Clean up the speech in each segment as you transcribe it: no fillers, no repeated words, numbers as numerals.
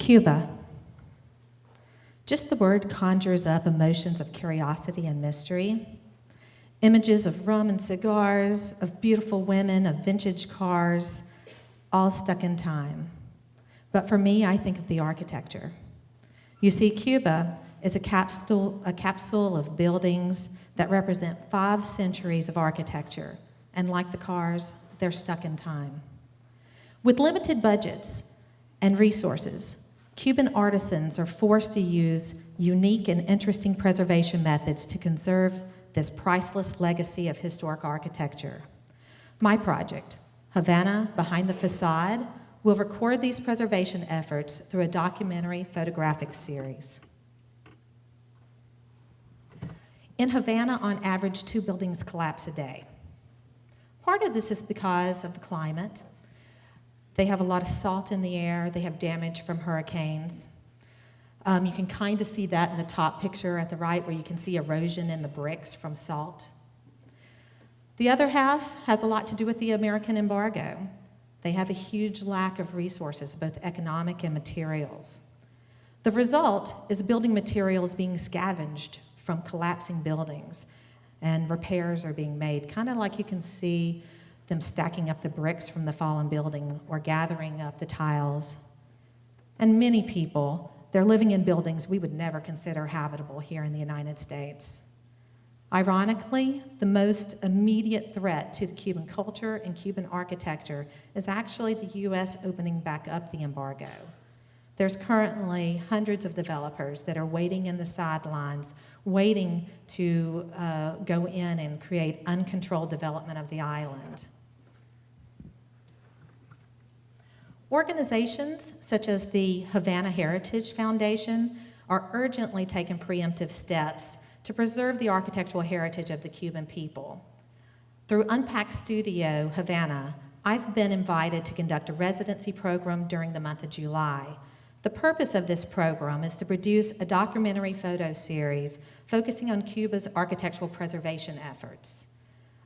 Cuba. Just the word conjures up emotions of curiosity and mystery. Images of rum and cigars, of beautiful women, of vintage cars, all stuck in time. But for me, I think of the architecture. You see, Cuba is a capsule of buildings that represent 5 centuries of architecture, and like the cars, they're stuck in time. With limited budgets and resources, Cuban artisans are forced to use unique and interesting preservation methods to conserve this priceless legacy of historic architecture. My project, Havana, Behind the Facade, will record these preservation efforts through a documentary photographic series. In Havana, on average, 2 buildings collapse a day. Part of this is because of the climate. They have a lot of salt in the air. They have damage from hurricanes. You can kind of see that in the top picture at the right, where you can see erosion in the bricks from salt. The other half has a lot to do with the American embargo. They have a huge lack of resources, both economic and materials. The result is building materials being scavenged from collapsing buildings, and repairs are being made, kind of like you can see them stacking up the bricks from the fallen building or gathering up the tiles. And many people, they're living in buildings we would never consider habitable here in the United States. Ironically, the most immediate threat to the Cuban culture and Cuban architecture is actually the U.S. opening back up the embargo. There's currently hundreds of developers that are waiting in the sidelines, waiting to go in and create uncontrolled development of the island. Organizations such as the Havana Heritage Foundation are urgently taking preemptive steps to preserve the architectural heritage of the Cuban people. Through Unpacked Studio Havana, I've been invited to conduct a residency program during the month of July. The purpose of this program is to produce a documentary photo series focusing on Cuba's architectural preservation efforts.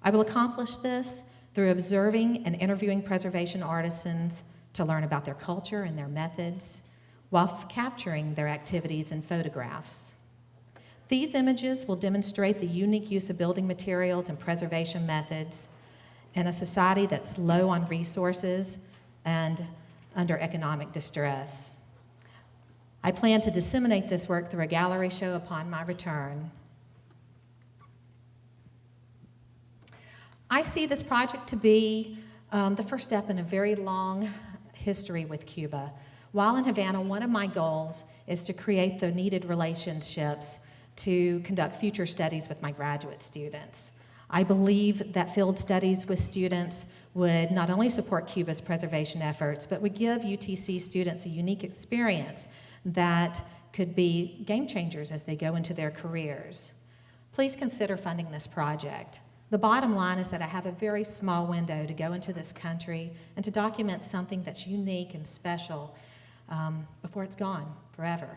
I will accomplish this through observing and interviewing preservation artisans to learn about their culture and their methods, while capturing their activities in photographs. These images will demonstrate the unique use of building materials and preservation methods in a society that's low on resources and under economic distress. I plan to disseminate this work through a gallery show upon my return. I see this project to be the first step in a very long history with Cuba. While in Havana, one of my goals is to create the needed relationships to conduct future studies with my graduate students. I believe that field studies with students would not only support Cuba's preservation efforts, but would give UTC students a unique experience that could be game changers as they go into their careers. Please consider funding this project. The bottom line is that I have a very small window to go into this country and to document something that's unique and special before it's gone forever.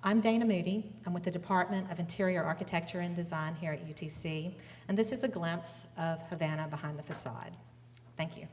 I'm Dana Moody. I'm with the Department of Interior Architecture and Design here at UTC, and this is a glimpse of Havana Behind the Facade. Thank you.